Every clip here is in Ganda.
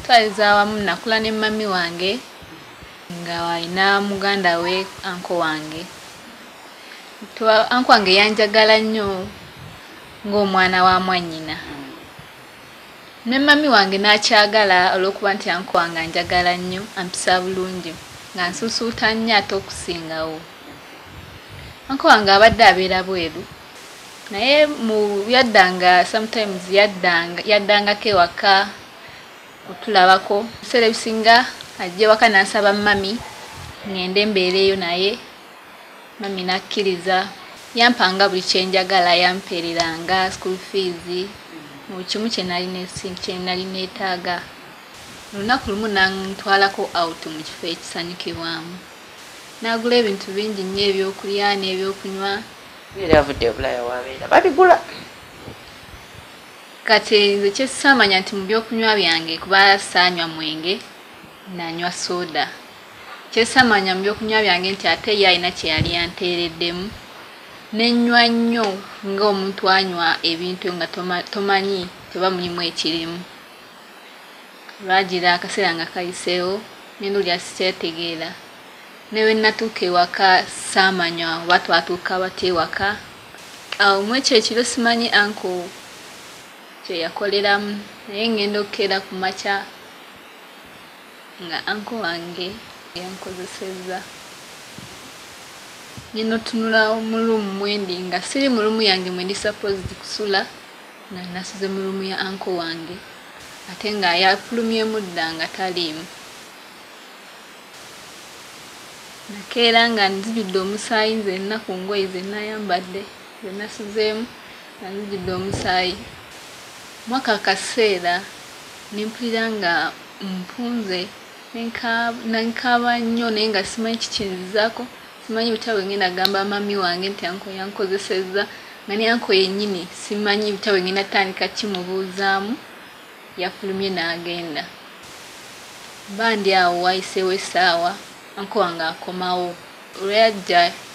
twaliza wamu nakula ne mami wange nga walina muganda we anko wange. Anko wange yanjagala nnyo ng'omwana wa mwannyina. Ne mami wange n'akyagala olw'okuba nti anko wange anjagala nnyo ampisa bulungi nga nsusuuta nnyo ate okusingawo. Anko wange abadde abeera bweru naye mu yaddanga sometimes yaddangako ewaka otulabako. Ebiseera ebisinga ajja ewaka n'asaba mami ngende mbeereyo naye mami n'akkiriza. Yampanga buli kyenjagala, yampeereranga school fees mu kimu kye nali neetaaga. Olunaku lumu nantwalako out mu kifo ekisanyukirwamu n'agula ebintu bingi nnyo ebyokulya n'ebyokunywa. Yavudde Bulaya wabeera babigula. Kati nze kyesamanya nti mu byokunywa byange kuba saanywa mwenge nanywa soda. Kyesamanya mu byokunywa byange nti ate ye alina kye yali yanteereddemu nenywa nnyo ng'omuntu anywa ebintu nga tomanyi teba mulimu ekirimu. Lwagira akaseera nga kayiseewo nendulya sikyetegeera. Newe natuuka ewaka saamanya oba twatuuka bati ewaka. Awo mu ekyo ekiro simanyi anko kye yakoleramu naye ngenda okukeera ku makya nga anko wange yankozesezza. Ngenda otunula mu ruumu mwendi nga siri mu ruumu yange mwendi supposed kusula nga nasuze mu ruumu ya anko wange ate nga yafulumyemu dda nga taliimu. Nakeera nga nzijudde omusaayi nzenna ku ngoye ze nayambadde ze nasuzeemu nga nzijudde omusaayi. Mwaka kaseera nempulira nga mpunze nankaaba nnyo naye nga simanyi kikinzizaako. Simanyi bitawe ngenda gamba mami wange nti anko yankozesezza nga ne anko yennyini simanyi bitawe ngenda tandika kimubuuzaamu. Yafulumye n'agenda. Bandi awo wayiseewo essaawa anko wange akomawo.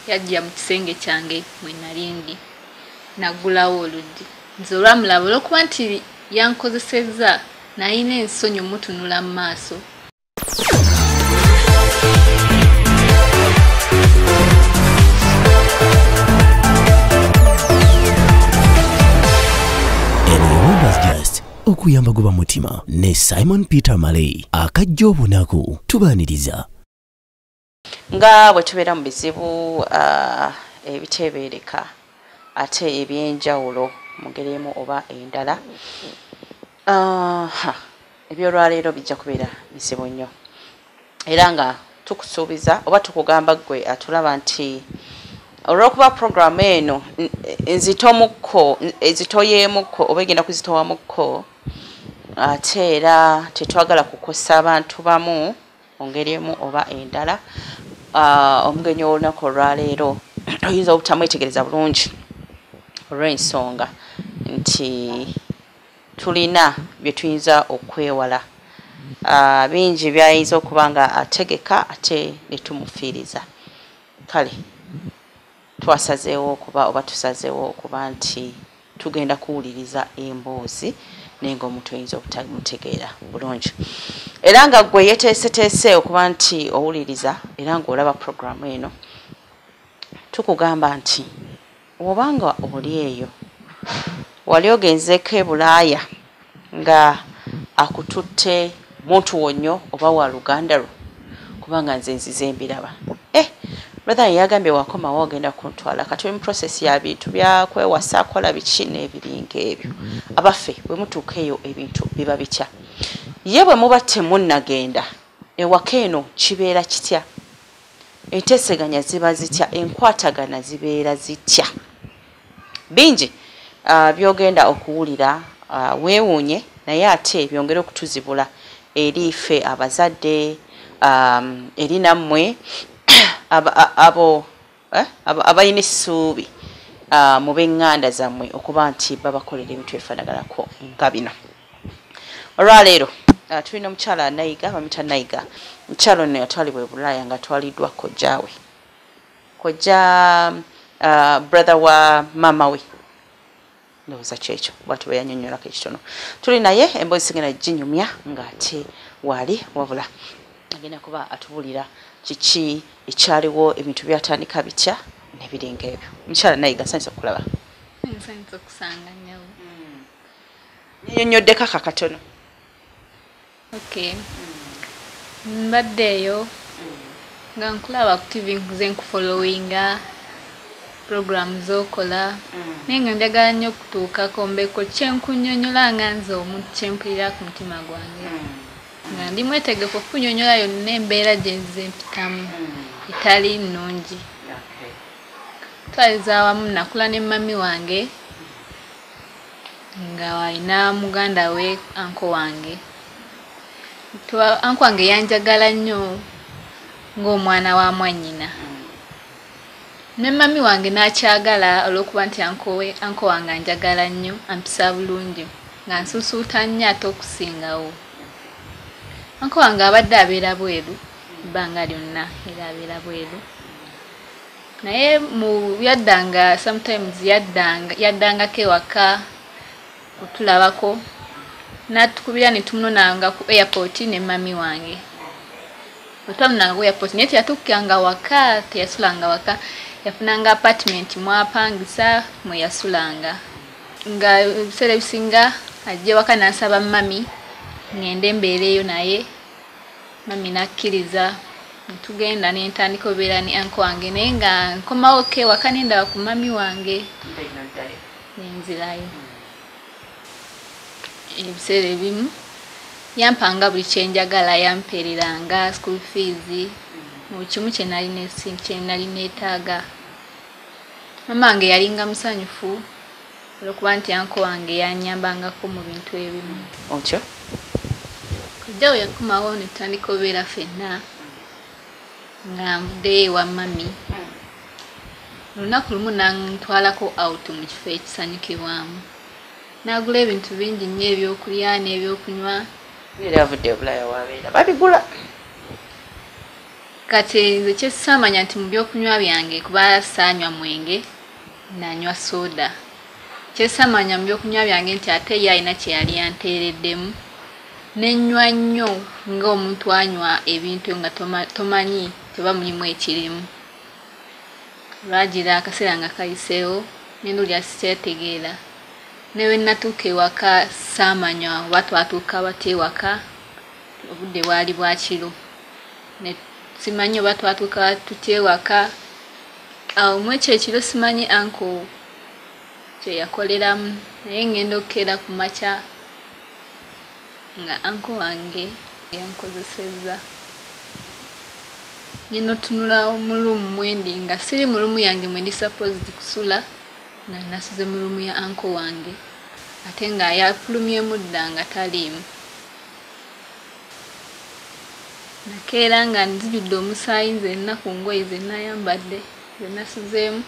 Yajja mu kisenge kyange mwe nali ndi naggulawo oluggi. Nze olwamulaba olw'okuba nti yankozesezza nalina ensonyi mutunula mu maaso. Okuyamba guba mutima ne Simon Peter Malay akajja obunaku tubaaniriza. Nga bwe tubeera mu bizibu ebiteebereka ate ebyenjawulo mu ngeri emu oba endala ebyolwaleero bijja kubeera bizibu nnyo era nga tukusuubiza oba tukugamba gwe atulaba nti olw'okuba programu eno ezitoyeemukko oba egenda kuzitowamukko ate era tetwagala kukosa abantu bamu mu ngeri emu oba endala. Omugenyi w'olunaku olwaleero oyinza obutamwetegereza bulungi olw'ensonga nti tulina bye tuyinza okwewala. Bingi byayinza okuba nga ategeka ate ne tumufiiriza. Kale twasazeewo okuba oba tusazeewo okuba nti tugenda kuwuliriza emboozi naye ng'omuntu oyinza obutamutegeera bulungi. Era nga gwe yeteeseteese okuba nti owuliriza era ng'olaba programu eno tukugamba nti obanga oli eyo wali ogenzeeko e Bulaaya nga akututte muntu wonnyo oba wa luganda lwo kubanga nze nzize mbiraba. Brother yagambye wakomawo ogenda kuntwala kati mu process ya bintu bya kwewasa akola biki n'ebiringa ebyo. Abaffe bwe mutuuka eyo ebintu biba bitya. Ye bwe muba temunnagenda ewaka eno kibeera kitya. Enteeseganya ziba zitya, enkwatagana zibeera zitya. Bingi byogenda okuwulira weewuunye naye ate byongera okutuzibula eri ffe abazadde eri nammwe abalina essuubi mu b'eŋŋanda zammwe okuba nti babakolera ebintu ebifaanaganako nga bino. Olwaleero tulina omukyala Nayiga bamuyita Nayiga. Mukyala ono yatwalibwa e Bulaaya nga atwaliddwa Kojja we. Kojja brother wa mama we ndowooza kyekyo bw'ati bwe yannyonnyolako ekitono. Tuli naye emboozi sigenda ginyumya ng'ate wali wabula agenda kuba atubulira kiki ekyaliwo ebintu byatandika bitya n'ebiringa ebyo. Mukyala Naye gasanyusa okulaba. Nsanyusa okusanga nyawo. Nnyonnyoddeko akakatono. Okay. Mbaddeeyo nga nkulaba ku TV nkuze nkufollowinga program z'okola naye nga njagala nnyo okutuukako mbeeko kyenkunnyonnyola nga nze omuntu kyempulira ku mutima gwange nga ndi mwetegefu okunnyonnyola yonna embeera gye nze mpitamu etali nnungi. Twaliza awamu nakula ne mami wange nga alina muganda we anko wange. Anko wange yanjagala nnyo ng'omwana wa mwannyina. Ne mami wange n'akyagala olw'okuba nti anko wange anjagala nnyo ampisa bulungi nga nsusuuta nnyo ate okusingawo. Anko wange abadde abeera bweru ebbanga lyonna era abeera bweru. Naye mu yaddanga sometimes yaddangako ewaka otulabako n'atukubira ne tumunonanga ku airport ne mami wange. Otwamunanga ku airport naye teyatukkanga waka, teyasulanga waka. Yafunanga apartment mwapangisa mwe yasulanga. Nga ebiseera ebisinga ajja waka n'asaba mami ngende mbeereyo naye. Mami n'akkiriza tugenda ne ntandika obeera ne anko wange naye nga nkomawo ke waka nendaba ku mami wange nenzirayo. Ebiseera ebimu yampanga buli kyenjagala, yampeereranga school fees mu kimu kye nali neetaaga. Mama wange yalinga musanyufu olw'okuba nti anko wange yannyambangako mu bintu ebimu. Otyo? Kojja we yakomawo ne tutandika obeera ffenna nga nvuddeyo ewa mami. Olunaku lumu nantwalako out mu kifo ekisanyukirwamu. N'agula ebintu bingi nnyo ebyokulya n'ebyokunywa. Era avudde Bulaaya w'abeera babigula. Kati nze kyesisamanya nti mu byokunywa byange kuba saanywa mwenge nanywa soda. Kyesisamanya mu byokunywa byange nti ate ye alina kye yali yanteereddemu. Nenywa nnyo ng'omuntu anywa ebintu nga tomanyi teba mulimu ekirimu. Lwagira akaseera nga kayiseewo nendulya sikyetegeera. Newe natuuka ewaka saamanya oba twatuuka batya ewaka obudde bwali bwa kiro. Simanyi oba twatuuka tutya ewaka. Awo mu ekyo ekiro simanyi anko kye yakoleramu naye ngenda okukeera ku makya nga anko wange yankozesezza. Ngenda otunula mu ruumu mwendi nga siri mu ruumu yange mwendi supposed kusula nga nasuze mu ruumu ya anko wange ate nga yafulumyemu dda nga taliimu. Nakeera nga nzijudde omusaayi nzenna ku ngoye ze nayambadde ze nasuzeemu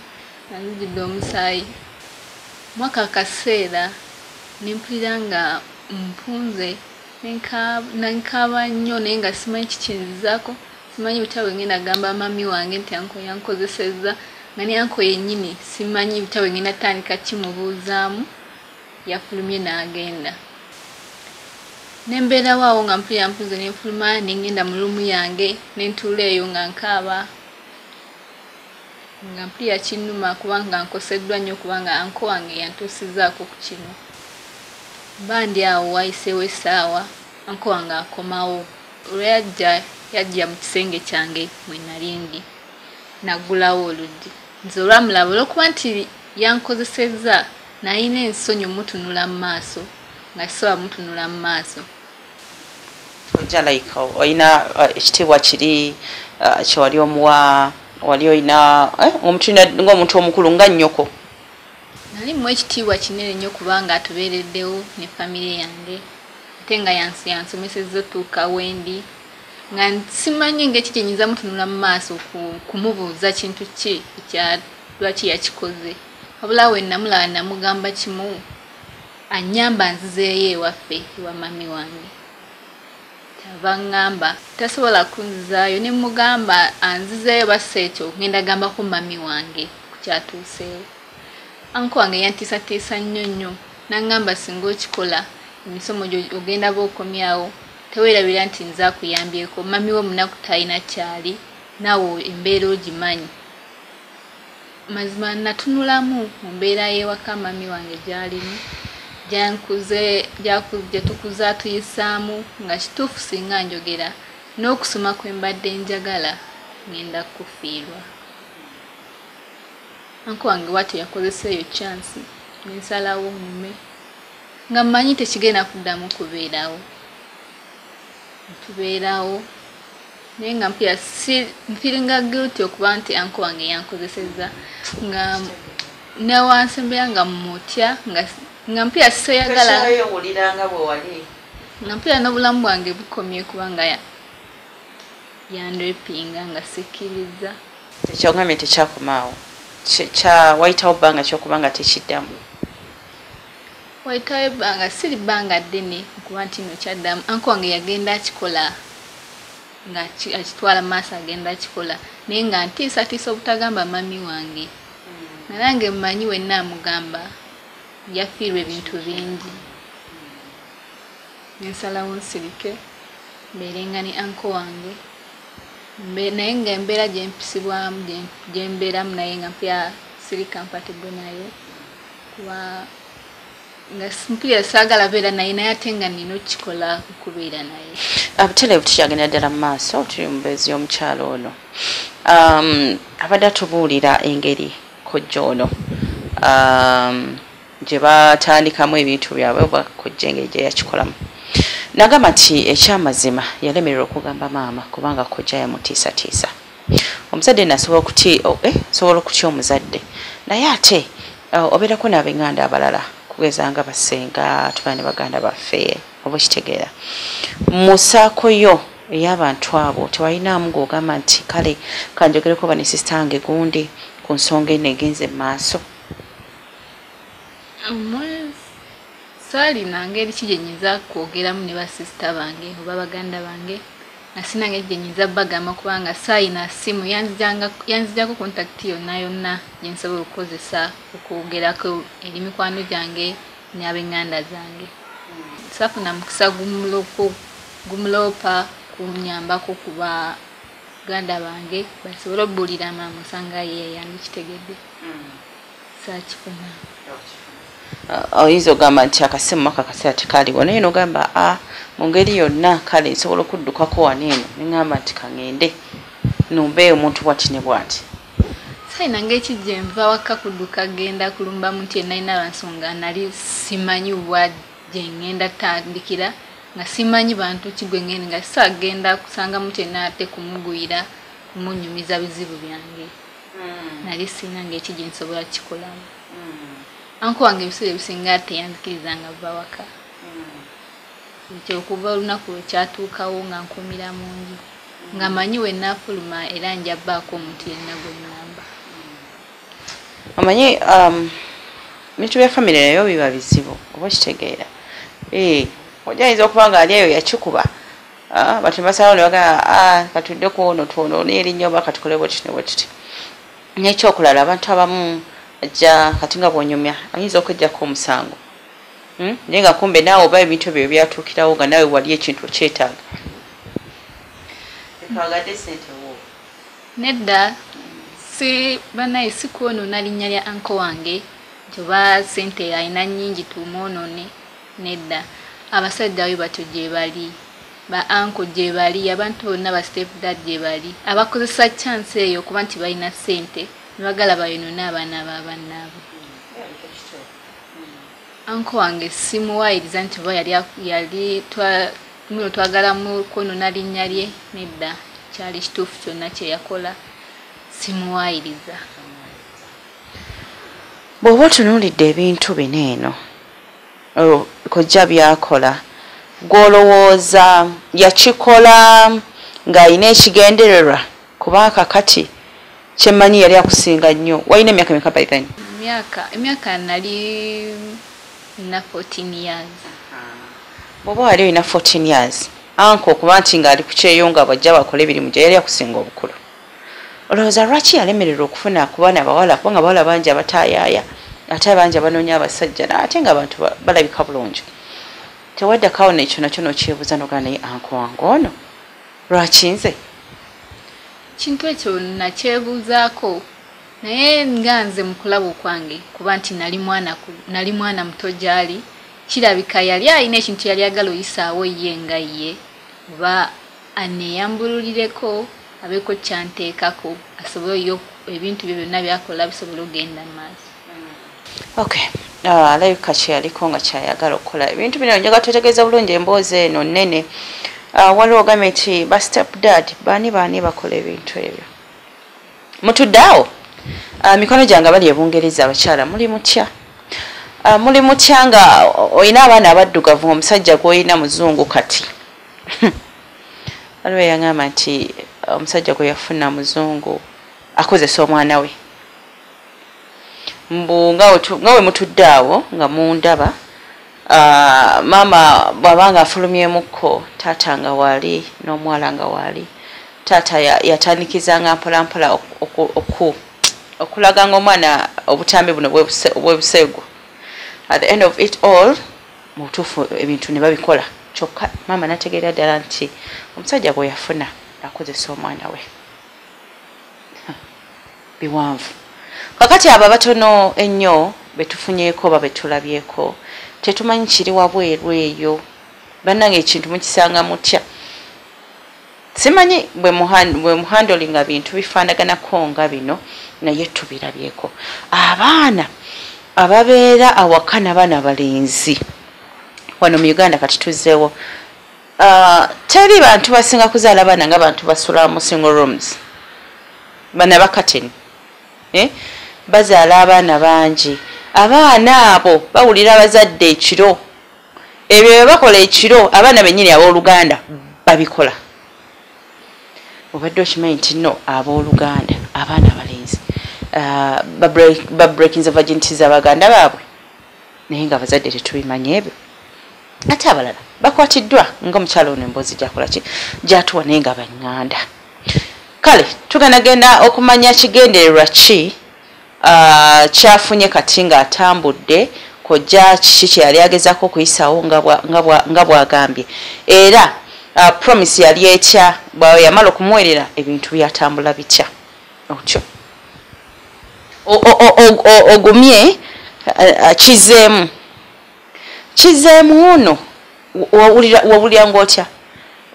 nga nzijudde omusaayi. Mwaka akaseera nempulira nga mpunze nankaaba nnyo naye nga simanyi kikinzizaako. Simanyi bitawe ngenda gamba mami wange nti anko yankozesezza nga ne anko yennyini simanyi bitawe ngenda tandika kimubuuzaamu. Yafulumye n'agenda. Nembeerawo awo nga mpulira mpunze nenfuluma nengenda mu ruumu yange nentuula eyo nga nkaaba nga mpulira kinnuma kubanga nkoseddwa nnyo kubanga anko wange yantuusizzaako ku kino. Bandi awo wayiseewo essaawa anko wange akomawo. Yajja mu kisenge kyange mwe nali ndi naggulawo oluggi. Nze olwamulaba olw'okuba nti yankozesezza nalina ensonyi omutunula mu maaso nga sisobola mutunula mu maaso. Ojja like olina ekitiibwa kiri kyewali omuwa wali olina omutunda ng'omuntu omukulu nga nnyoko. Nali mu ekitiibwa kinene nnyo kubanga atubeereddewo ne famire yange ate nga yansomesezza otuuka wendi nga simanyi ng'eki kye nnyinza mutunula mu maaso kumubuuza kintu ki lwaki yakikoze. Wabula we namulaba namugamba kimu annyamba nzizeeyo ewaffe ewa mami wange. Kyava ngamba tasobola kunzizaayo ne mugamba anzizeeyo bassa ekyo ngenda gambako mami wange ku kyatuuseewo. anko wange yantiisatiisa nnyo n'angamba singa okikola emisomo ogenda b'okomyawo teweerabira nti nze akuyambyeko mami wo munaku talina kyali naawe embeera ogimanyi mazima natunulamu mu mbeera y'ewaka mami wange gy'alimu gye tukuza tuyisaamu nga kituufu singa njogera n'okusoma kwe mbadde njagala ngenda kufiirwa. Anko wange wati yakozesa eyo chance nensalawo mume nga mmanyi tekigenda kuddamu kubeerawo tubeerawo naye nga mpya mfiringa guilty okuba nti anko wange yankozeseza nga newansembera nga mutya nga mpya sisayagala nga mpya n'obulamu bwange bukomye kubanga yandrepinga nga sikkiriza tekyongamye tekyakomaawo wayitawo bbanga kyokubanga tekiddamu wayitawo ebbanga siri bbanga ddene okuba nti no kyaddamu anko wange yagenda akikola nga akitwala maaso agenda akikola naye nga ntiisatiisa obutagamba mami wange nange mmanyi wenna amugamba yafiirwa ebintu bingi nensalawo nsirike mbeerenga ne anko wange naye nga embeera gyempisibwamu gyembeeramu naye nga mpya siri compatible naye kuba nga mpulira saagala beera naye ate nga nina okukikola okubeera naye. Butereevu tukyagenda ddala mu maaso tuli mu mbeezi y'omukyalo ono abadde atubuulira engeri Kojja ono gye batandikamu ebintu byabwe oba Kojja engeri gye yakikolamu. Nagamba nti ekyamazima yalemererwa okugamba maama kubanga Kojja yamutiisatiisa. Omuzadde nasobola okutya omuzadde naye ate obeerako n'ab'enganda abalala kugeza nga basenga tuba ne baganda baffe oba kitegeera mu ssaako yo ey'abantu abo tewalinamu ng'ogamba nti kale kanjogereko ba ne sisitange gundi ku nsonga eno egenze mu maaso. Saalina ngeri ki gye nnyinza kwogeramu ne basisita bange oba baganda bange nasina ngeri gye nnyinza bagamba kubanga saayina simu yanzijjako kontakiti yonna gye nsobola okukozesa okwogerako eri mikwano gyange n'ab'enganda zange. Saafuna mukisa gumuloopa kunnyambako ku baganda bange basobole obbuulira maama osanga ye yandikitegedde saakifuna. Oyinza ogamba nti akasimu akaseera tekaaliwo naye n'ogamba mu ngeri yonna kale nsobola okuddukako wano eno neŋŋamba nti kaŋŋende numbe omuntu bwati ne bwati. Sayina ngeri ki gye nva waka kudduka genda kulumba muntu yenna alina lwansonga nali simanyi bwa gye ŋŋenda tandikira nga simanyi bantu kigwe ŋŋende nga saagenda kusanga muntu yenna ate kumugwira kumunyumiza bizibu byange nali sina ngeri ki gye nsobola kikolamu. Anko wange ebiseera ebisinga teyanzikirizanga vva waka ekyo okuva olunaku lwekyatuukawo nga nkumira mu nju nga manyi wenna afuluma era njabbaako omuntu yenna gwe nnamba. Omanyi bintu bya famire nayo biba bizibu oba kitegeera ojayinza okuba nga ali eyo yakikuba bati basalawo ne bagamba katuddeku ono twonoona erinnya oba katukole bwetiti ne bwetiti. N'ekyokulala abantu abamu ajja kati nga bwonyumya ayinza okwejjako omusango naye nga kumbe naawe oba ebintu ebyo byatuukirawo nga naawe wali ekintu okyetaaga. Ekwagadde ssente wo nedda si banaye si kwonoona linnya lya anko wange nti oba ssente alina nnyingi tumwonoone nedda. Abasajja we batyo gye bali ba anko gye bali abantu bonna ba step dad gye bali abakozesa chance eyo okuba nti balina ssente nibagala bayonoona abaana b'abannaabwe. Anko wange simuwaayiriza nti oba yali twagalamu kwonoona linnya lye nedda kyali kituufu kyonna kye yakola simuwaayiriza. Bw'oba otunuulidde ebintu bino eno Kojja byakola gw'olowooza yakikola ng'alina ekigendererwa kubanga Kati kyemmanyi yali akusinga nnyo. Walina emyaka meka by then? Emyaka nali na 14 years. Bw'oba wali olina 14 years anko okuba nti ng'ali ku kyeyo nga bajja bakola emirimu gye yali akusinga obukulu olowooza lwaki yalemererwa okufuna ku baana bawala kubanga bawala bangi abataayaaya ate abangi abanoonya abasajja ate nga abantu balabika bulungi tewaddakawo nekyo nakyo nokyebuuza nogaa naye anko wange ono lwaki nze kintu ekyo nakyebuuzaako naye nga nze mu kulaba okwange kuba nti nali mwana muto gy'ali kirabika yali alina ekintu yali agala oyisaawo ye nga ye oba aneeyambululireko abeeko kyanteekako asobole ebintu bye byonna byakola bisobole okugenda mu maaso. Okay. Alabika kyeyaliko nga kyayagala okukola ebintu bino njaga tutegeeza bulungi emboozi eno nnene. Waliwo ogambye nti ba step dad baani bakola ebintu ebyo. Mutuddeawo mikono gyange bali ebungereza abakyala muli mutya nga olina abaana abaddugavu omusajja gw'olina muzungu kati. Waliwo yaŋŋamba nti omusajja gwe yafuna muzungu akozesa omwana we. Mbu nga we mutudde awo nga mundaba maama bw'abanga afulumyemukko taata nga waali n'omuwala nga waali taata yatandikizanga mpolampola okulaga nga omwana obutambi buno bwebusego. At the end of it all mu butuufu ebintu ne babikola kyokka maama nategeera ddala nti omusajja gwe yafuna akozesa omwana we. Biwanvu kakati abo abatono ennyo betufunyeeko oba betulabyeko tetumanyi kiri wabweru eyo bannange ekintu mukisanga mutya simanyi bwe muhandolinga bintu bifaanaganako nga bino naye tubirabyeko abaana ababeera awaka n'abaana balenzi wano mu Uganda kati tuzzeewo teri bantu basinga kuzaala abaana nga bantu basula mu single rooms bana bakateni bazaala abaana bangi abaana abo bawulira abazadde ekiro ebyo bye bakola ekiro abaana bennyini abooluganda babikola obadde okimanyi nti no abooluganda abaana abalenzi babreakinza virginity z'abaganda baabwe naye nga abazadde tetubimanya ebyo ate abalala bakwatiddwa ng'omukyalo ono emboozi gyakola ki gyatuwa naye nga baŋŋanda. Kale tuganagenda okumanya kigendererwa ki kyafunye kati ng'atambudde Kojja kiki kye yali agezaako okuyisaawo nga bw'agambye era promise yali etya bwawe yamala okumuwerera ebintu byatambula bitya otyo ogumye kizeemu ono wawulira ng'otya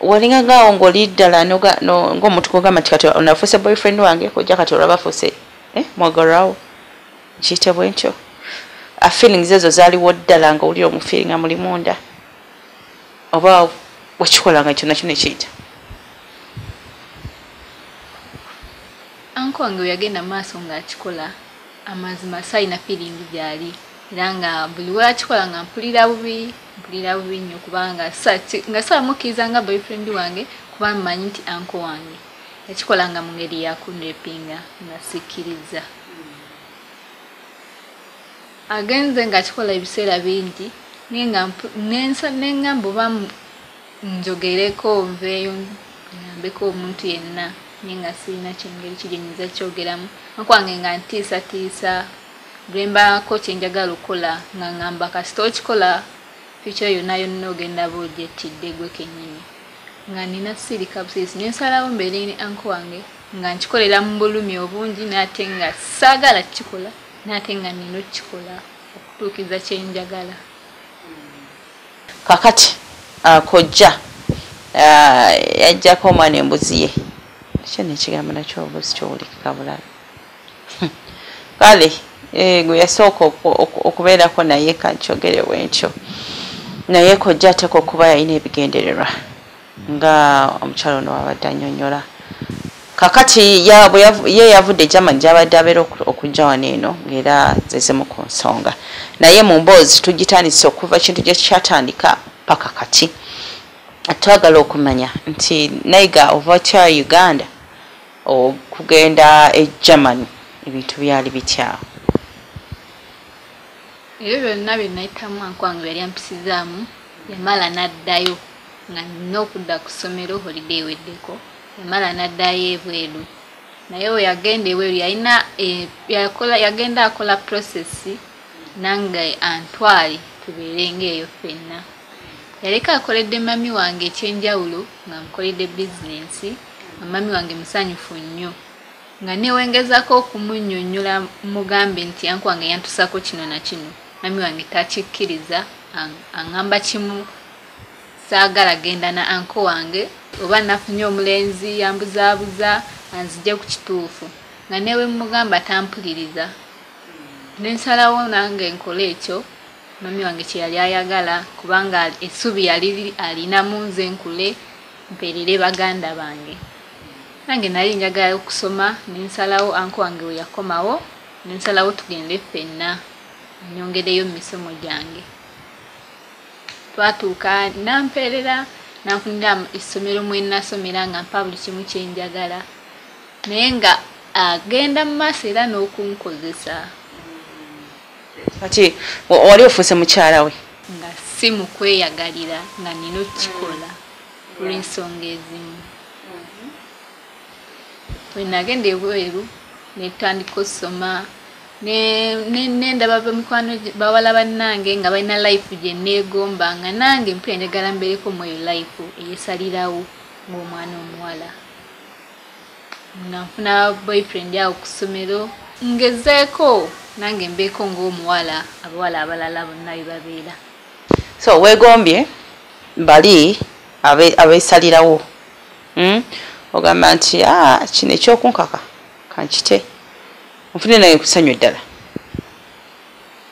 walinga ngaawo ng'oli ddala ng'omuntu kugamba nti kati onafuuse boyfriend wange Kojja kati olaba afuuse mwagalwawo kiyite bwe ntyo feelings ezo zaaliwo ddala ng'owulira omufiiringa muli munda oba wakikolanga kyonna kino ekiyita anko wange yagenda maaso ng'akikola amazima sayina feeling gyali era nga buli wakikola nga mpulira bubi nnyo kubanga nga saamukkiriza nga boyfriend wange kuba mmanyi nti anko wange yakikolanga mu ngeri yakunepinga nga sikkiriza. Agenze ng'akikola ebiseera bingi neŋŋamba oba njogereko nveeyo nyambeko omuntu yenna naye nga sirina kyengeri kigenyeza kyogeramu akwange nga ntiisatiisa bwe mbaako kyenjagala okukola nga ŋŋamba kasita okikola ficha yonna ogenda bwogyettidde gwe kennyini nga nina sirika busirisi nensalawo mbeere anko wange nga nkikolera mu bulumi obungi naate nga saagala kukikola naate nga nina okukikola okutuukiza kyenjagala. Kakati Kojja yajjako omwana embuzi ye ekyo nekigambo nakyo obuzi kyowulikika bulala kale gwe yasooka okubeerako naye kankyogere bwentyo naye Kojja ateeka okuba yalina ebigendererwa nga omukyalo ono wabadde annyonnyola. Kakati ye yavudde Germany gy'abadde abeera okujja wano eno ng'era zezemu ku nsonga naye mu mboozi tugitandise okuva kintu gye kyatandika paka kati twagala okumanya nti Naye ova kya Uganda okugenda e Germany ebintu byali bitya. Ebyo byonna bye nayitamu anko wange yali ampisizaamu yamala n'addayo nga nina okudda ku ssomero holiday eweddeko yamala n'addayo ebweru naye we yagenda ebweru yagenda akola process nange antwali tubeerenga eyo ffenna. Yaleka akoledde mami wange ekyenjawulo nga mukoledde bizinensi, mami wange musanyufu nnyo. Nga newengezako okumunnyonnyola mugambe nti anko wange yantusako kino na kino, mami wange takikkiriza, aŋŋamba kimu, saagala genda na anko wange oba nafunye omulenzi yambuzaabuza anzije ku kituufu. Nga newe mugamba tampuliriza. Nensalawo nange nkola ekyo mami wange kye yali ayagala, kubanga essubi yali alinamu nze nkule mpeerere baganda bange. Nange nali njagala okusoma, nensalawo anko wange we yakomawo, nensalawo tugende ffenna nyongereyo mu misomo gyange. Twatuuka nampeerera nanfunira essomero mwe nasomera nga mpa buli kimu kye njagala, naye nga agenda mu maaso era n'okunkozesa. Kati wali ofuuse mukyala we? Nga si mu kweyagalira nga nina okukikola olw'ensonga ezimu. Bwe nagenda ebweru ne tutandika okusoma, nendaba bamikwano bawala bannange nga balina life gye neegomba, nga nange mpulira njagala mbeereko mu eyo life eyeesalirawo ng'omwana omuwala. Nanfuna boyfriend awo ku ssomero, ngezeeko nange mbeeko ng'omuwala abawala abalala bonna bye babeera. So weegombye bali abeesalirawo, ogamba nti kino ekyokunkaka kankite nfune naye kusanywa eddala.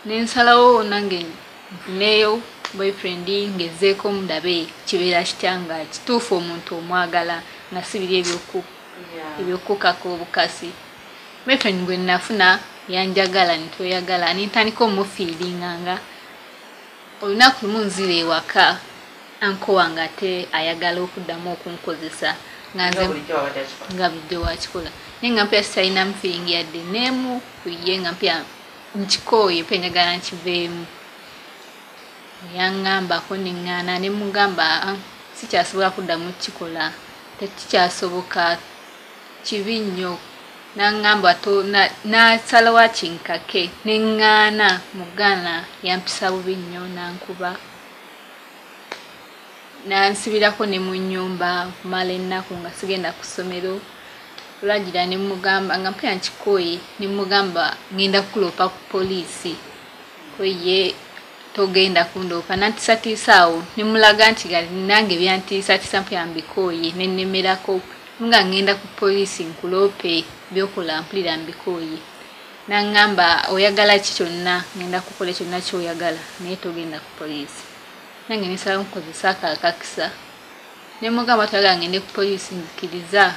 Nensalawo nange nfuneeyo boyfriend ngezeeko mundabe kibeera kitya nga kituufu omuntu omwagala nga sibiri ebyokukaka obukasi. Boyfriend gwe nafuna yanjagala nitweyagala, nintandika omufiiringa nga olunaku lumu nzira ewaka anko wange ate ayagala okuddamu okunkozesa nga bulijjo wakikola, naye nga mpya sitalina mufiiringi yadde neemu kuye nga mpya nkikooye mpya njagala nkiveemu. Yaŋŋambako neŋŋaana ne mugamba sikyasobola kuddamu kukikola, tekikyasoboka, kibi nnyo. Naŋŋamba nasalawo akinkake, neŋŋaana mugaana yampisa bubi nnyo nankuba. Nansibirako ne mu nnyumba kumala ennaku nga sigenda ku ssomero. Olwagira ne mugamba nga mpya nkikooye, ne mugamba ngenda kukuloopa ku poliisi, koye togenda kundoopa. Nantiisatiisa awo ne mulaga nti nange byantiisatiisa mpya mbikooye ne nnemerako nga ngenda ku poliisi nkuloope byokola mpulira mbikooye. Naŋŋamba oyagala ki kyonna ngenda kukola kyonna kyoyagala naye togenda ku poliisi. Nange nesalawo nkozesa akakakisa ne mugamba toyagala ngende ku poliisi, nzikiriza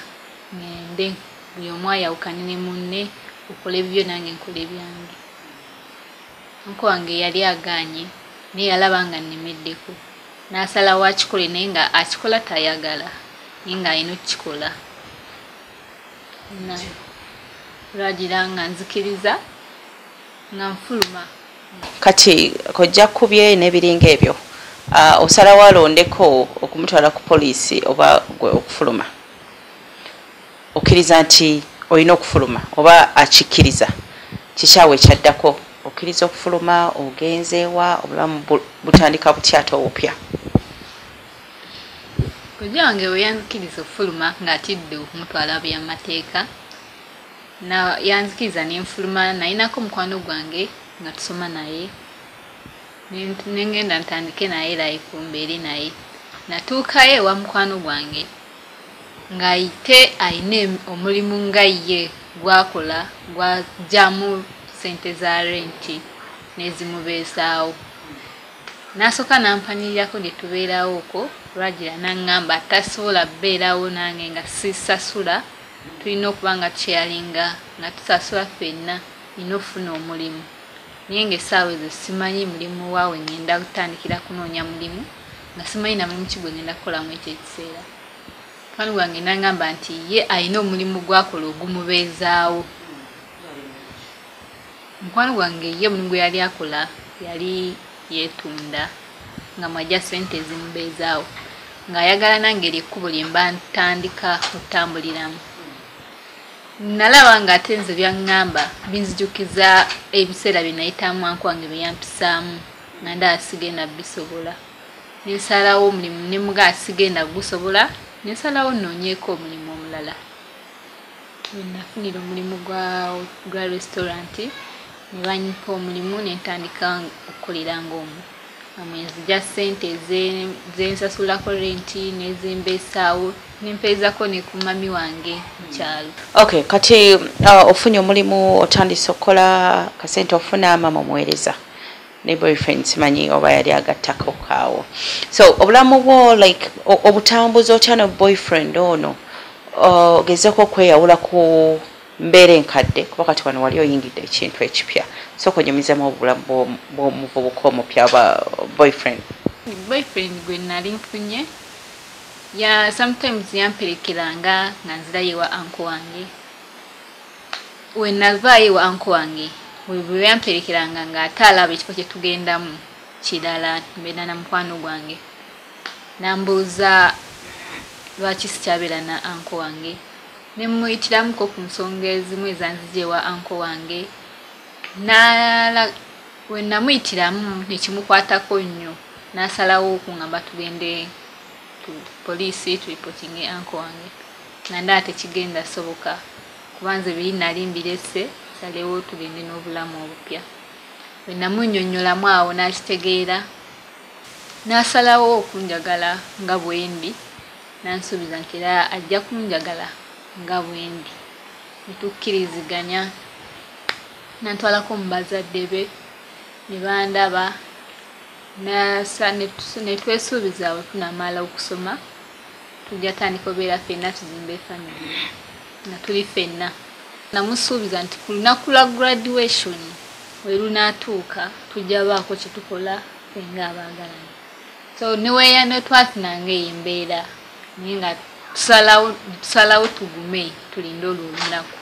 ngende buli omu ayawukane ne munne, okole bibyo nange nkola ebyange. Anko wange yali agaanye naye yalaba nga nnemeddeko, n'asalawo akikole naye nga akikola tayagala, naye nga alina okukikola. Olwagira nga nzikiriza nga nfuluma. Kati kojja kubye n'ebiringa ebyo, osalawo alondeko okumutwala ku poliisi oba gwe okufuluma, okkiriza nti olina okufuluma oba akikkiriza, kikyawe ekyaddako? Okkiriza okufuluma, ogenzeewa, obulamu butandika butya ate obupya? Kojja wange we yanzikiriza okufuluma ng'atidde okumutwala byamateeka, yanzikiriza nenfuluma. Nalinako mukwano gwange nga tusoma naye, nengenda ntandike naye life mbeere naye. Natuukayo ewa mukwano gwange ng'ayite alina omulimu nga ye gwakola gwajjamu ssente za renti nezimubeezaawo. N'asooka nampanirirako ne tubeerawo okwo, lwagira naŋŋamba tasobola beerawo nange nga sisasula, tulina okuba nga tukyalinga nga tusasula ffenna, nina okufuna omulimu. Naye ng'essaawa ezo simanyi mulimu waawe ngenda kutandikira kunoonya mulimu, nga simanyi na mulimu ki gwe ngenda kukolamu ekyo ekiseera. Mukwano gwange n'aŋŋamba nti ye alina omulimu gwakola ogumubeezaawo. Mukwano gwange ye omulimu gwe yali akola yali yeetunda nga mwajja ssente ezimubeezaawo, ng'ayagala nange ekkubo lye mba ntandika okutambuliramu. nalaba nga ate nze byaŋŋamba binzijukiza ebiseera bye nayitamu anko wange bye yampisaamu nga ndaba sigenda bisobola nensalawo omulimu ne muga sigenda gusobola nensalawo nnoonyeeko omulimu omulala nafunira omulimu gwa restaurant ne banyipa omulimu nentandika okukolera ng'omu amwenzija ssente zensasulako renti nezimbeesaawo nempeezako ne ku mami wange mukyalo. Okay, kati ofunye omulimu otandise okukola kasente ofuna mama omuweereza ne boyfriend simanyi oba yali agattako kaawo. So obulamu bwo like obutambuzi otya ne boyfriend ono ogezeeko okweyawula ku mbeera enkadde kuba kati wano wali oyingidde ekintu ekipya sooka onyumizamu obulamu bw'omuvubuka omupya ba boyfriend gwe nali nfunye sometimes yamperekeranga nga nzirayo ewa anko wange we navaayo ewa anko wange bwe yamperekeranga nga ate alaba ekifo kye tugendamu kirala mbeera na mukwano gwange nambuuza lwaki sikyabeera na anko wange nemuyitiramuko ku nsonga ezimu ezanzija ewa anko wange we namuyitiramu nekimukwatako nnyo n'asalawo okungamba tugende ku poliisi turipotinge anko wange nga ndaba tekigenda soboka kubanze biri nali mbirese salewo tugende n'obulamu obupya we namunnyonnyolamu awo n'akitegeera n'asalawo okunjagala nga bwendi nansuubiza nti era ajja kunjagala nga bwendi netukkiriziganya nantwalako mu bazadde be ne bandaba netwesuubiza bwe tunamala okusoma tujja tandika obeera ffenna tuzimbe family nga tuli ffenna namusuubiza nti ku lunaku lwa graduation we lunaatuuka tujja baako kye tukola fenga abaagalana so neweeyane twafinanga eyo embeera naye nga tusalawo tugume tulinde olwo olunaku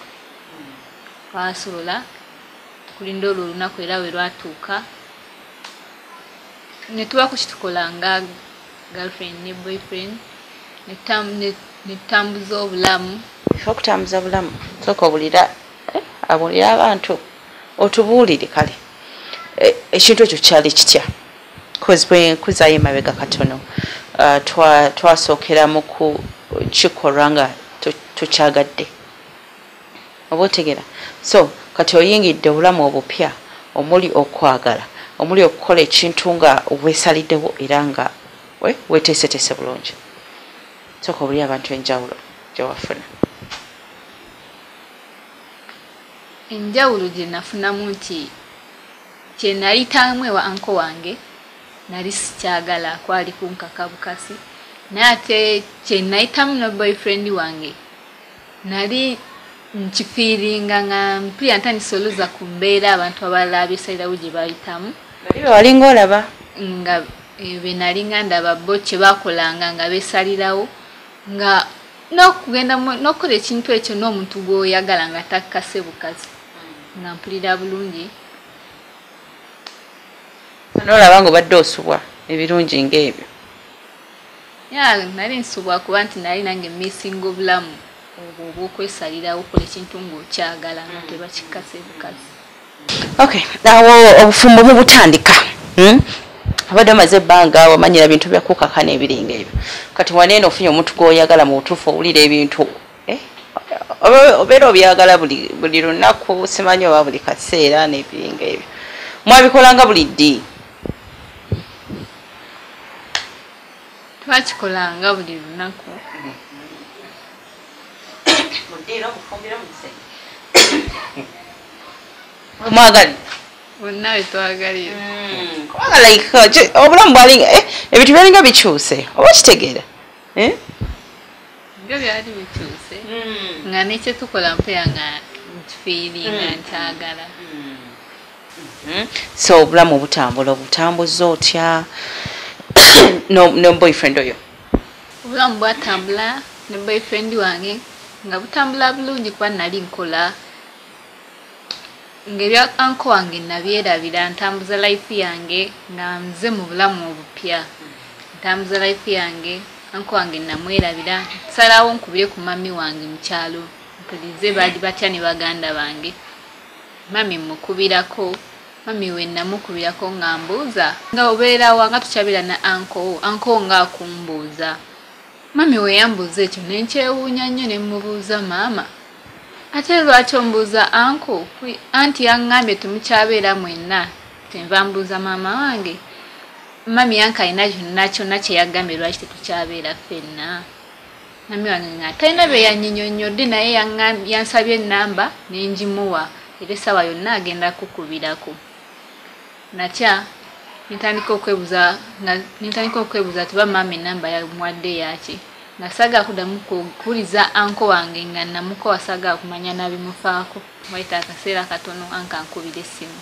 twasobola kulinda olwo olunaku era we lwatuuka netubaako kitukola nga girlfriend ne boyfriend netutambuza obulamu okutambuza obulamu sooka abulira abantu otubuulire kale ekintu ekyo kyali kitya bwe nkuzaayo emabega katono twasookera mu kikolwa nga tukyagadde oba otegera so kati oyingidde obulamu obupya omuli okwagala omuli okukola ekintu nga weesaliddewo era nga weeteeseteese bulungi sooka obuli abantu enjawulo gyewafuna. Enjawulo gye nafunamu nti kye nayitamu ewa anko wange nali sikyagala kwali kunkaka bukasi naye ate kye nayitamu ne boyfriend wange nali nkifiiringa nga mpulira ntandise oluza ku mbeera abantu abalala beesalirawo gye bayitamu walinga olaba nga be nali nga ndaba bo kye bakolanga nga beesalirawo nga n'okukola ekintu ekyo n'omuntu gw'oyagala nga takkase bukazi nga mpulira bulungi n'olaba nga obadde osubwa ebirungi ng'ebyo nali nsubwa kuba nti nali nange mmisinga obulamu obwo obw'okwesalirawo okola ekintu ng'okyagala nga tebakikkase bukazi. Okay, awo obufumbo mubutandika abadde amaze ebbanga wamanyira bintu byakukaka n'ebiringa ebyo kati waneeno ofunye omuntu gw'oyagala mu butuufu owulira ebintu obeera obyagala buli lunaku simanyi oba buli kaseera n'ebiringa ebyo mwabikolanga buli ddi? Twakikolanga buli lunaku mwagali bonna betwagalira obulamu bwalinga ebintu byalinga bikyuse oba kitegeera byo byali bikyuse nga nekyetukola mpera nga nkifiiringa nkyagala so obulamu obutambula obutambuza otya ne boyfriend oyo? Obulamu bwatambula ne boyfriend wange nga butambula bulungi kuba nali nkola ng'ebya anko wange nabyerabira ntambuza life yange nga nze mu bulamu obupya ntambuza life yange anko wange namwerabira nsalawo nkubire ku mami wange mu kyalo tulize baali batya ne baganda bange. Mami mukubirako, mami we namukubirako ngambuuza nga obeera wa nga tukyabira na anko nga akumbuuza. Mami we yambuuza ekyo nenkyewuunya nnyo ne mubuuza maama, ate lwaki ombuuza anko? Anti yaŋŋambye temukyabeera mwenna. Tenva mbuuza maama wange. Mami yanka alina kyonna kye yagambye lwaki tetukyabeera ffenna. Mami wange nga talina bye yannyinnyonnyodde naye yansabye ennamba ne ngimuwa era essaawa yonna agenda kukubirako. Nakya nintandika okwebuuza tiba maama ennamba yamuwadde yaki. Nga saagala kuddamu kuwuliza anko wange nga namukowa saagala kumanya nabimufaako. Wayita akaseera katono anka ankubira essimu.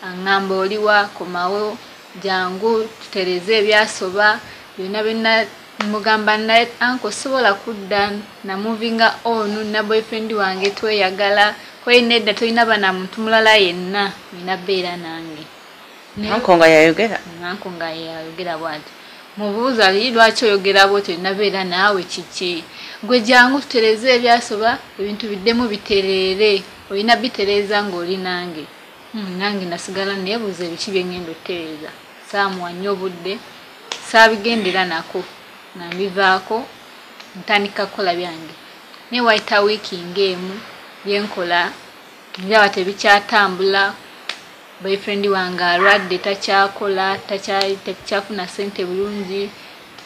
Aŋŋamba oliwa komawo jangu tutereze ebyasoba byonna byonna mugamba naye anko sobola kudda na movinga onu na boyfriend wange tweyagala kwe nedda tolina bana muntu mulala yenna nina beera nange. Anko nga yayogera bwati. Mubuuza lwaki oyogera bwotyo nina beera naawe kiki? Gwe jangu tutereze ebyasoba ebintu biddemu bitereere olina bitereeza ng'oli nange. Nange nasigala neebuuza ebiki bye ngenda otereeza. Saamuwa nnyo obudde saabigendera nako nga mbivaako ntandika kukola byange. Ne wayita wiiki ng'emu byenkola ndaba tebikyatambula. Boyfriend wange alwadde takyakola takyafuna ssente bulungi.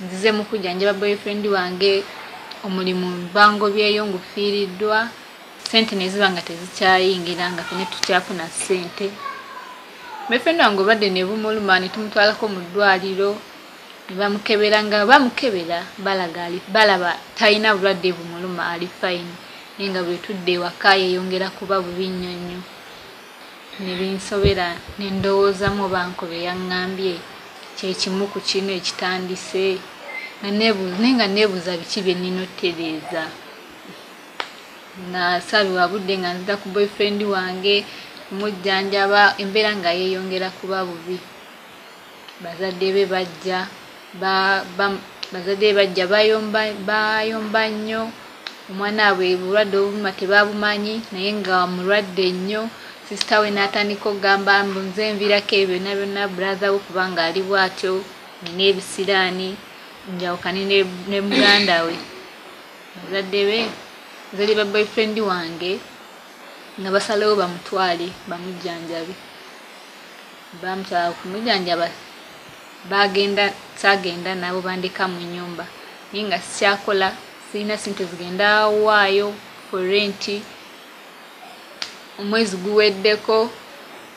Nzize mu kujjanjaba boyfriend wange omulimu bangobyeyo ngufiiriddwa. Ssente ne ziba nga tezikyayingira nga fene tukyafuna ssente. Boyfriend wange obadde ne bumuluma ne tumutwalako mu ddwaliro ne bamukebera nga bamukebera balaba talina bulwadde bumuluma ali fine. Naye nga bwe tudde ewaka yeeyongera kuba bubi nnyo nnyo. Ne binsobera ne ndowoozamu oba nkobe yaŋŋambye kyekimu ku kino ekitandise naye nga neebuuza biki bye nnina ottereeza. Nasabibwa budde nga nzita ku boyfriend wange kumujjanjaba embeera nga yeeyongera kuba bubi. Bazadde be bajja bayomba nnyo. Omwana we bulwadde obuluma tebabumanyi naye nga mulwadde nnyo. Sisita we n'atandika okugamba nze nviirako ebyo byonna byonna brother we kubanga ali bw'atyo nina ebisiraani njawukane ne muganda we. Bazadde ba boyfriend wange nga basalewo bamutwale bamujjanjabe. Bamutwala kumujjanjaba saagenda nabo bandeka mu nnyumba naye nga sikyakola sirina ssente zigenda waayo for rent. Omwezi guweddeko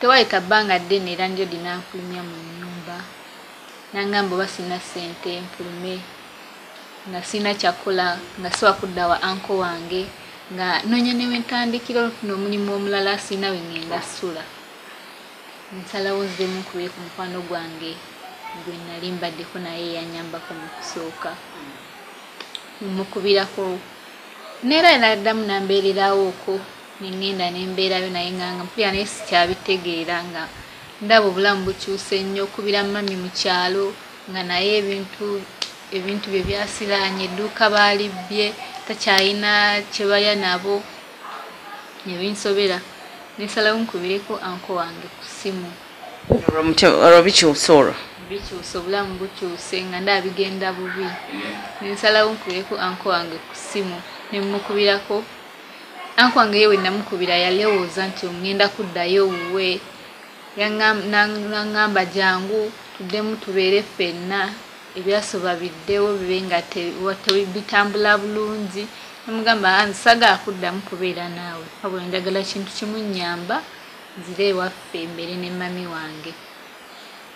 tewayita bbanga ddene era njo dinanfulumya mu nnyumba. Nangamba oba sirina ssente nfulume nga sirina kyakola nga siwa kudda wa anko wange nga noonya ne wentandikira olufuna omulimu omulala sirina we ngenda ssula. Nsalawo nzemu nkubire ku mukwano gwange gwe nali mbaddeko naye yanyambako mu kusooka. Mukubirako neera naddamu nambeererawo okwo nengenda nembeerayo naye nga mpulira naye sikyabitegeera nga ndaba obulamu bukyuse nnyo. Okubira mami mu kyalo nga naye ebintu bye byasiraanye edduuka baalibbye takyalina kye balya nabo ne binsobera. Nesalawo nkubireko anko wange ku ssimu. Olwo bikyuse olwo? Bikyuse, obulamu bukyuse nga ndaba bigenda bubi. Nensalawo nkubireko anko wange ku ssimu ne mukubirako. Anko wange yewe namukubira yalowooza nti ngenda kuddayo wuwe. Yaŋŋamba jangu tuddemu tubeere ffenna ebyasoba biddewo bibe nga bitambula bulungi. Namugamba nsagala kuddamu kubeera naawe wabula njagala kintu kimu nnyamba nzire ewaffe mbere ne mami wange.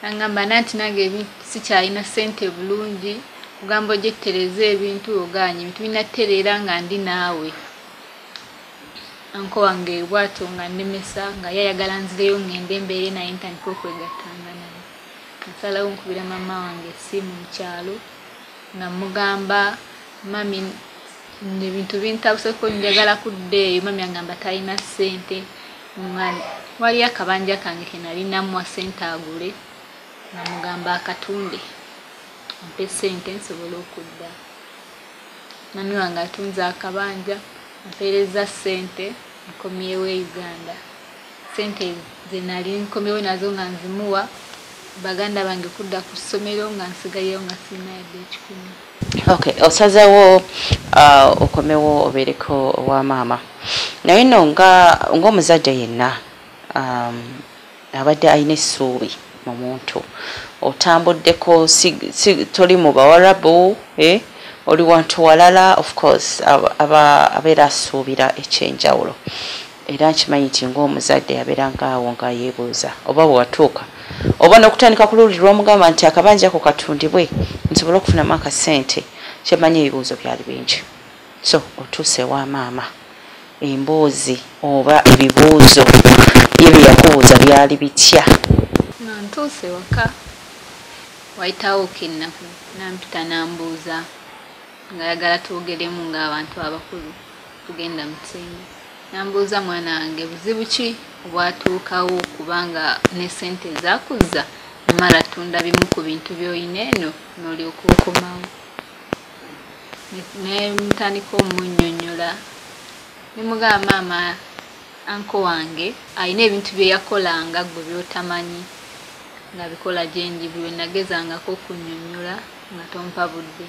Naŋŋamba nanti nange sikyalina ssente bulungi kugamba ojje tutereze ebintu oganye ebintu binattereera nga ndi naawe. Anko wange bw'atyo nga nnemesa nga yayagala nzireyo ngende mbeere naye ntandika okwegattanga naye. Nsalawo nkubira mama wange essimu mu kyalo nga mugamba mami ebintu bintabuseko njagala kudda eyo. Mami agamba talina ssente. Waliyo akabanja kange ke nalinamuwa ssente agule nga mugamba akatunde ampe ssente nsobole okudda. Mami wange atunze akabanja mpeereza ssente nkomyewo Uganda. Ssente ze nali nkomyewo nazo nga nzimuwa baganda bange kudda ku ssomero nga nsigayeyo nga sirina yadde ekikumi. Okay, osazeewo okomewo obeereko owa maama. Naye nno ng'omuzadde yenna abadde alina essuubi mu muntu. Otambuddeko toli mu Bawarabu, oli wantu walala, of course abeera asuubira ekyenjawulo. Era nkimanyi nti ng'omuzadde yabeeranga awo nga yeebuuza oba bwe watuuka oba n'okutandika kuluulirwa omugamba nti akabanja ako katundibwe nsobole okufunamu akasente. Kyemanyi ebibuuzo byali bingi. So otuuse wa maama, emboozi oba ebibuuzo ye bye yakubuuza byali bitya? Ntuuse waka wayitawo kennaku nampita nambuuza nga yagala twogeremu ng'abantu abakulu tugenda mutinyi. Nambuuza mwana wange buzibu ki obwatuukawo kubanga ne ssente zakuzza mala tunda bimu ku bintu by'olina eno n'olyoka okomawo. Ne mutandika omunnyonnyola ne mugamba maama anko wange alina ebintu bye yakolanga gwe by'otamanyi nga bikola gyendi bwe nagezangako okunnyonnyola nga tompa budde.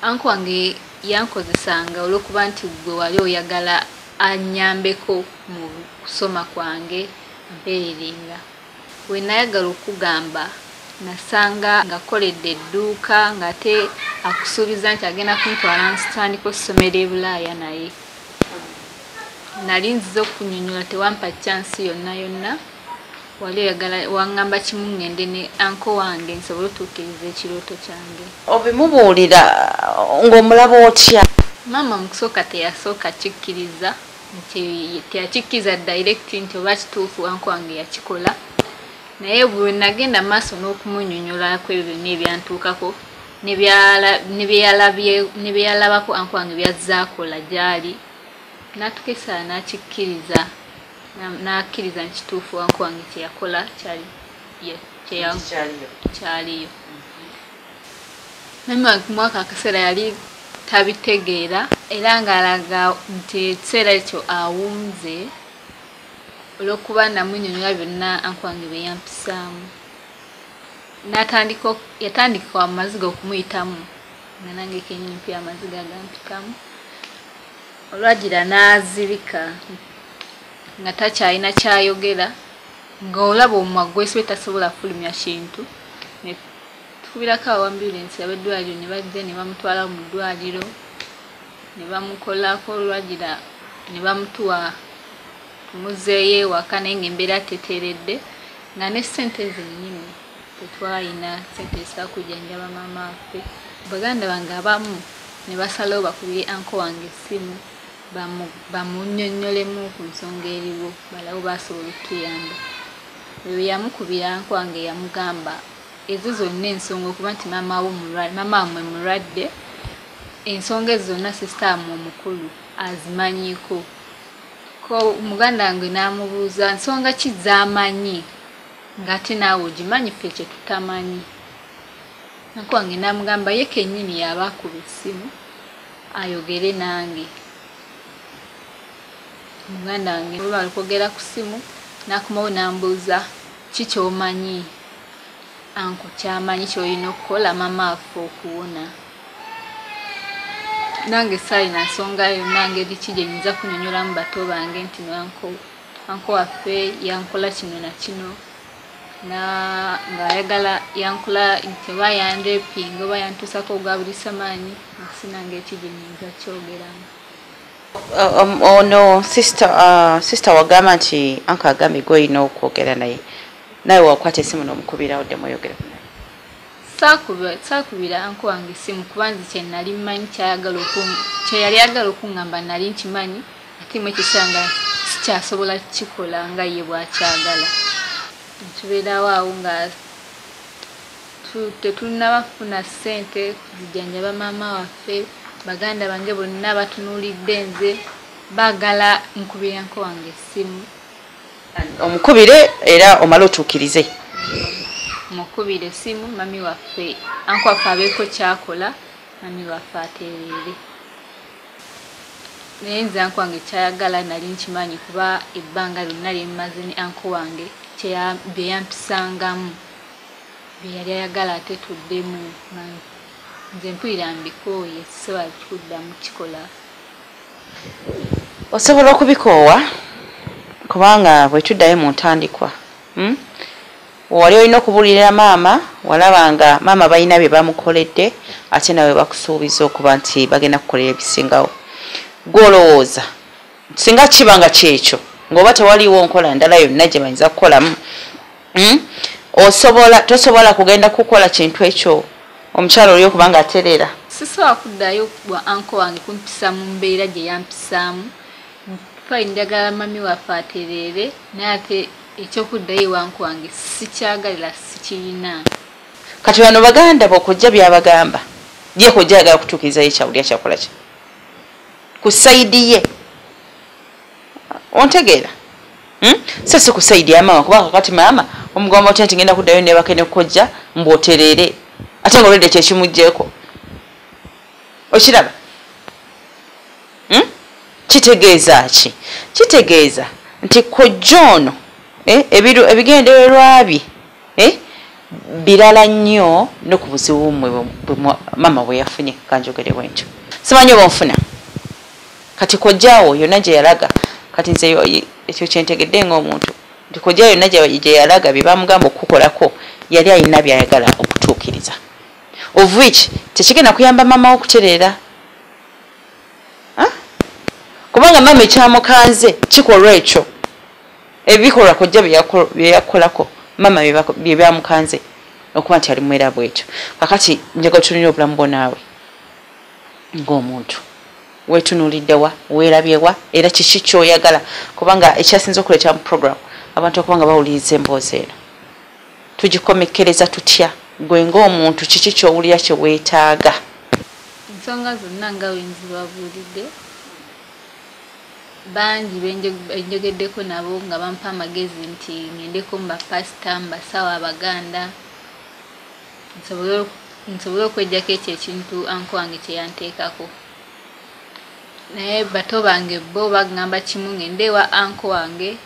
Anko wange yankozesanga olw'okuba nti gwe wali oyagala anyambeko mu kusoma kwange mpeerenga. We nayagala okugamba nasanga ngakoledde edduuka ng'ate akusuubiza nti agenda kuntwala nsitandika essomero e Bulaaya naye. Nali nzize okunnyonnyola tewampa chansi yonna. Wali oyagala wangamba kimu ngende ne anko wange nsobole otuukiriza ekirooto kyange. Obimubuulira ng'omulaba otya? Maama mu kusooka teyasooka kikkiriza nti teyakikkiriza direct nti oba kituufu anko wange yakikola. Naye bwe nagenda maaso n'okumunyonnyola ku ebyo byonna ebyantuukako ne bye yalabako anko wange byazaakola gyali n'atukesa n'akikkiriza. N'akkiriza nti kituufu anko wange kyeyakola kyaliyo. Mami wange mwaka akaseera yali tabitegeera era ng'alaga nti ekiseera ekyo awunze olw'okuba namunnyonnyola byonna anko wange bye yampisaamu. Yatandika amaziga okumuyitamu nga nange kennyini pya amaziga gampitamu. Olwagira n'azirika nga takyalina kyayogera ng'olaba omumwa gwesibe tasobola fulumya kintu. Ne tukubirako awambulensi ab'eddwaliro ne bajja ne bamutwala mu ddwaliro ne bamukolako. Olwagira ne bamutuwa tumuzeeyo ewaka naye ng'embeera teteeredde nga ne ssente zennyini tetwalina, ssente ezakujjanjaba maama waffe. Baganda bange abamu ne basalawo bakubire anko wange essimu bamunnyonnyolemu ku nsonga eriwo balawo basobola okutuyamba. Bwe yamukubira anko wange yamugamba ezo zonna ensonga okuba nti maama wamwe mulwadde, ensonga ezo zonna sisita wamwe omukulu azimanyiiko. Ko muganda wange n'amubuuza nsonga ki z'amanyi ng'ate naawe ogimanyi ffe kye tutamanyi. Anko wange n'amugamba ye kennyini yaba akuba essimu ayogere nange. Muganda wange bwe bali kwogera ku ssimu n'akomawo n'ambuuza ki ky'omanyi anko ky'amanyi ky'olina okukola maama waffe okuwona. Nange saalina nsonga yonna ngeri ki gye nnyinza kunnyonnyolamu bato bange nti anko waffe yankola kino na kino ng'ayagala yankola nti oba yandeepinga oba yantuusako ogwa buli samaanyi sinanga eki gye nnyinza kyogeramu. Ono sister wagamba nti anko agambye gwe olina okwogera naye naye wakwata essimu n'omukubira odde mweyogera naye. Saakubira anko wange essimu kuba nze kye nali mmanyi kye yali ayagala okuŋŋamba nali nkimanyi ate mu ekisanga sikyasobola kukikola nga ye bw'akyagala. Tubeerawo awo nga tetunnabafuna ssente kuzijjanjaba maama waffe. Baganda bange bonna batunuulidde nze baagala nkubire anko wange essimu. Omukubire era omale otuukirize. Mukubire essimu mami waffe anko waffe abeeko kyakola mami waffe atereere. naye nze anko wange kyayagala nali nkimanyi kuba ebbanga lyonna lyemmaze ne anko wange bye yampisangamu bye yali ayagala ate tuddemu nze mpulira mbikooye sisobola kuddamu kikola. Osobola okubikoowa kubanga bwe tuddayo mu ntandikwa wali olina okubuulirira maama walabanga maama balina bye bamukoledde ate nawe bakusuubiza okuba nti bagenda kukolera ebisingawo gwolowooza singa kibanga kyekyo ng'oba tewaliwo nkola ndala yonna gye bayinza kukolamu tosobola kugenda kukola kintu ekyo omukyalo oli okubanga aterera. Sisobola kuddayo wa anko wange kumpisa mu mbeera gye yampisaamu twali njagala mami waffe aterere naye ate ekyokuddayo wanko wange sikyagalira sikirina. Kati bano baganda bokojja byabagamba ye kojja ayagala kutuukirizayo ekyawulya kyakola ki ku sayidi ye ontegeera so si ku sayidi ya maama kubanga kati maama omugamba otya nti ngenda kuddayo nebake ne kojja mbwoterere ate nga olwedde kyekimugjeeko okiraba kitegeeza ki kitegeeza nti kojja ono ebigendererwa bye birala nnyo ne ku buzibu bumwe maama bwe yafunye kanjogere bwentyo simanyi oba nfuna kati kojjaawo yonna gye yalaga kati nze ekyo kyentegedde ng'omuntu nti kojja yonna gye yalaga bye bamugamba okukolako yali alina byayagala okutuukiriza of which tekigenda kuyamba maama okutereera kubanga maama ekyamukanze kikolwa ekyo ebikolwa kojja bye yakolako maama bye byamukanze okuba nti ali mwera bwekyo. Kakati njagala tunulira obulamu bwo naawe ng'omuntu weetunuuliddewa weerabyewa era kiki kyoyagala kubanga ekyasinza okuleeta mu program abantu okubanga bawuliriza emboozi eno tugikomekkereza tutya gwe ng'omuntu kiki kyowulira kye weetaaga. Ensonga zonna nga wenzibabuulidde bangi benjogeddeko nabo nga bampa amagezi nti ngendeko mu bapasita mu basawo abaganda nsobole okwejjako ekyo ekintu anko wange kye yanteekako. Naye bato bange bo bagamba kimu ngende ewa anko wange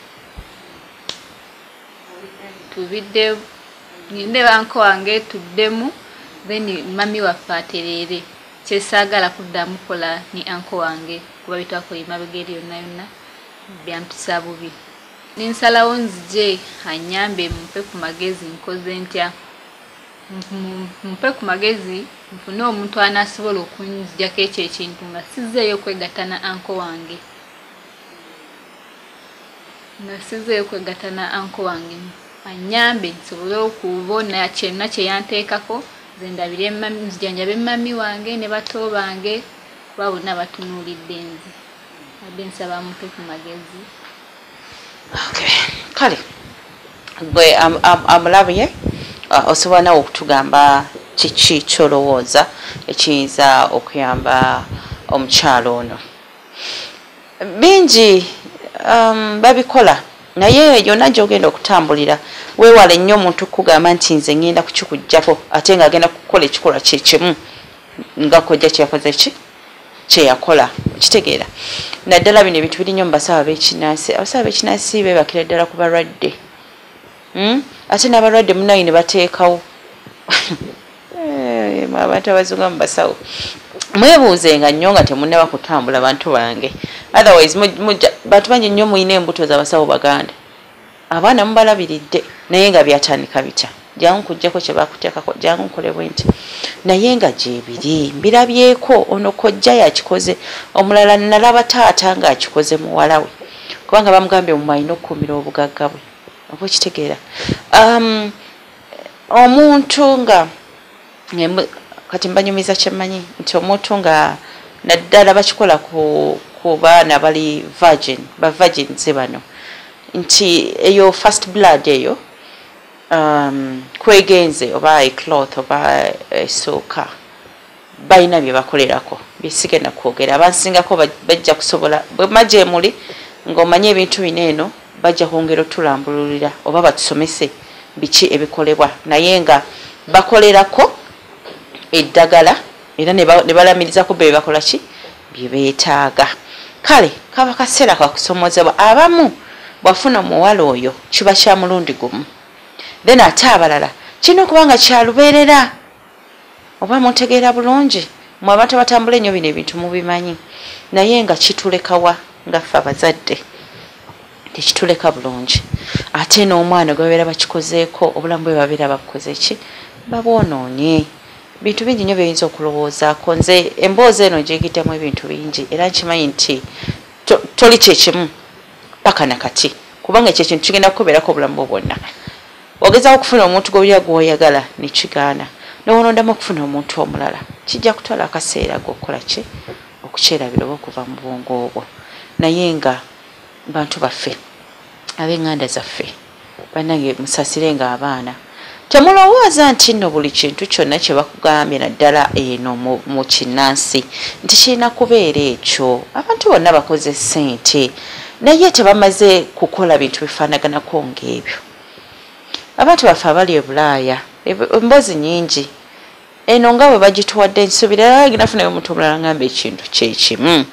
ngende ewa anko wange tuddemu then mami waffe atereere kyesaagala kuddamu kola ni anko wange kuba bitwako emabega eri yonna yonna byampisa bubi. Nensalawo nzije anyambe mumpe ku magezi nkoze ntya mumpe ku magezi nfune omuntu anasobola okunzijjako ekyo ekintu nga sizzeeyo kwegatta na anko wange anyambe nsobole okubona kyonna kye yanteekako nze ndabire nzijanjabe mami wange ne bato bange kuba bonna batunuulidde nze adde nsaba mumpe ku magezi. Kale gwe amulabye osobola nawe okutugamba kiki kyolowooza ekiyinza okuyamba omukyalo ono. Bingi babikola naye yonna gy'ogenda okutambulira weewale nnyo omuntu kugamba nti nze ngenda kukikuggyako ate ng'agenda kukola ekikolwa kyekimu nga kojja kyeyakoze kyeyakola okitegeera. Naddala bino ebintu biri nnyo mu basawo ab'ekinansi. Abasawo ab'ekinansi beebakira ddala ku balwadde ate n'abalwadde munayi ne bateekawo abantu abazunga mu basawo mwebuuzenga nnyo nga temunnaba kutambula bantu bange otherwise bantu bangi nnyo muyina embuto z'abasawo baganda abaana mubalabiridde naye nga byatandika bitya jangu kujjako kye bakuteekako jangu nkolebwe nti naye nga gyebiri mbirabyeko ono kojja yakikoze omulala nalaba taata ng'akikoze muwala we kubanga bamugambye omu alina okukuumira obugagga bwe oba okitegeera. Omuntu nga kati mbanyumiza kyemmanyi nti omuntu nga naddala bakikola ku baana bali virgins bano nti eyo first blood eyo kwegenze oba ecloth oba esooka balina bye bakolerako byesigenda kwogera abansingako bajja kusobola bwe majje muli ng'omanye ebintu bino eno bajja kwongera otulambululira oba batusomese biki ebikolebwa naye nga bakolerako eddagala era ne balamirizako be bakola ki bye beetaaga. kale kaba kaseera kakusomozebwa abamu bwafuna omuwala oyo kiba kya mulundi gumu then ate abalala kino kubanga kyalubeerera oba mutegeera bulungi mwe abantu abatambula ennyo bino ebintu mubimanyi naye nga kitulekawa nga ffe abazadde tekituleka bulungi ate n'omwana gwe babeera bakikozeeko obulamu bwe babeera babukoze ki babwonoonye bintu bingi nnyo byeyinza okulowoozaako nze emboozi eno gyeyigiddemu ebintu bingi era nkimanyi nti toli kyekimu paka nakati kubanga ekyo ekintu kigenda kukubeerako obulamu bwo bwonna ogezaako okufuna omuntu gw'olya gw'oyagala nekigaana nowonondamu okufuna omuntu omulala kijja kutwala akaseera g'okukola ki okukyerabira oba okuva mu bwongo obwo naye nga bantu baffe ab'eŋŋanda zaffe bannange musasirenga abaana temulowooza nti nno buli kintu kyonna kye bakugambye naddala eno mu kinnansi nti kirina kubeera ekyo abantu bonna bakoze ssente naye tebamaze kukola bintu bifaanaganako ng'ebyo abantu baffe abali e Bulaaya emboozi nyingi eno nga bwe bagituwadde nsuubira ginafunayo omuntu omulala ngamba ekintu kyekimu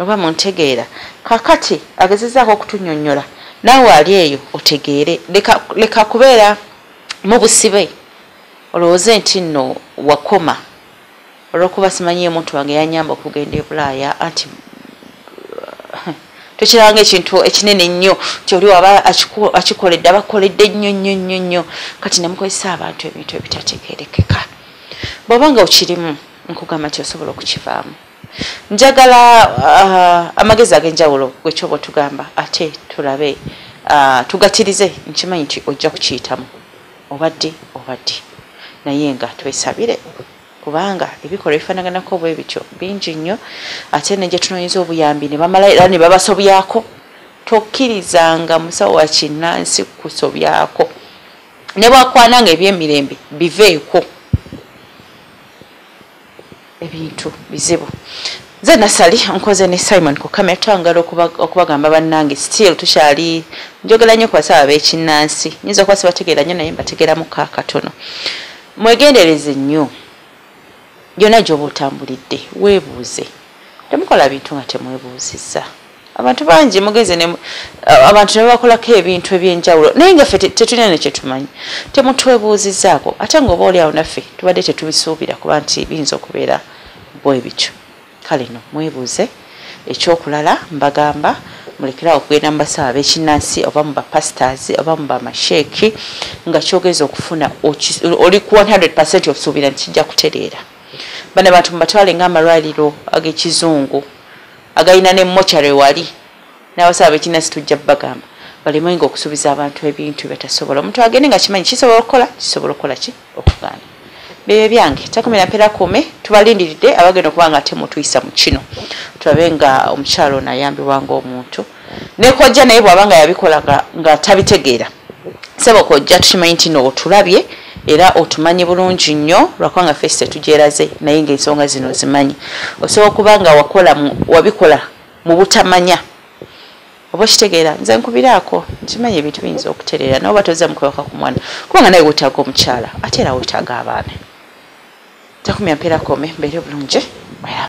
oba muntegeera kakati agezezaako okutunnyonnyola naawe ali eyo otegeere leka kubeera mu busibe olowooze nti nno wakoma olw'okuba simanyiye omuntu wange yanyamba okugenda e Bulaaya anti tokiranga ekintu ekinene nnyo nti oli waba akikoledde abakoledde nnyo kati nemukozesa abantu ebintu ebitategerekeka bw'oba nga okirimu nkugamba nti osobola okukivaamu njagala amagezi ag'enjawulo gwekyoba otugamba ate tulabe tugatirize nkimanyi nti ojja kukiyitamu obadde naye nga twesabire kubanga ebikolwa bifaanaganako bwe bityo bingi nnyo ate ne gye tunoonyeza obuyambi ne bamala era ne babasobyako tokkirizanga musawo wa kinnansi kusobyako ne bwakwananga eby'emirembe biveeko ebintu bizibu nze nasali nkoze ne Simon ku kamera twangala okubagamba bannange still tukyali njogera nnyo ku basawo ab'ekinnansi nyinza okuba sibategeera nnyo naye mbategeeramu kakatono mwegendereze nnyo yonna gy'oba otambulidde weebuuze temukola bintu nga temwebuuzizza abantu bangi mugeze abantu ne bakolako ebintu ebyenjawulo naye nga ffe tetulina nekyetumanyi temutwebuuzizzaako ate ngaoba oli awo naffe tubadde tetubisuubira kuba nti biyinza okubeera bwe bityo kale no mwebuuze ekyokulala mbagamba mulekerawo okugenda mu basawo ab'ekinnansi oba mu bapasitors oba mu bamasheeki nga kyogeza okufuna oli ku 100% osuubira nti kijja kutereera bano abantu mubatwale ng'amalwaliro ag'ekizungu agayina ne mochare wali n'abasawo ab'ekinnansi tujja bagamba balemenga okusuubiza abantu ebintu batasobola omuntu agende nga kimanyi kisobola okukola ki okugaana bebe byange takomera mpera kume tubalindiridde abagenda okuba nga ate mutuyisa mu kino tulabe nga omukyalo ono ayambibwanga omuntu ne Kojja naye bw'abanga yabikola nga tabitegeera sebo Kojja tukimanyi nti no otulabye era otumanyi bulungi nnyo lwakubanga ffe tetugyeraze naye ng'ensonga zino zimanyi osobola okuba nga wabikola mu butamanya oba okitegeera nze nkubiraako nkimanyi ebintu biyinza okutereera nawe oba tozza mukwebaka ku mwana kubanga naye weetaaga omukyala ate era weetaaga abaana takumya mpeera kome mbeere bulungi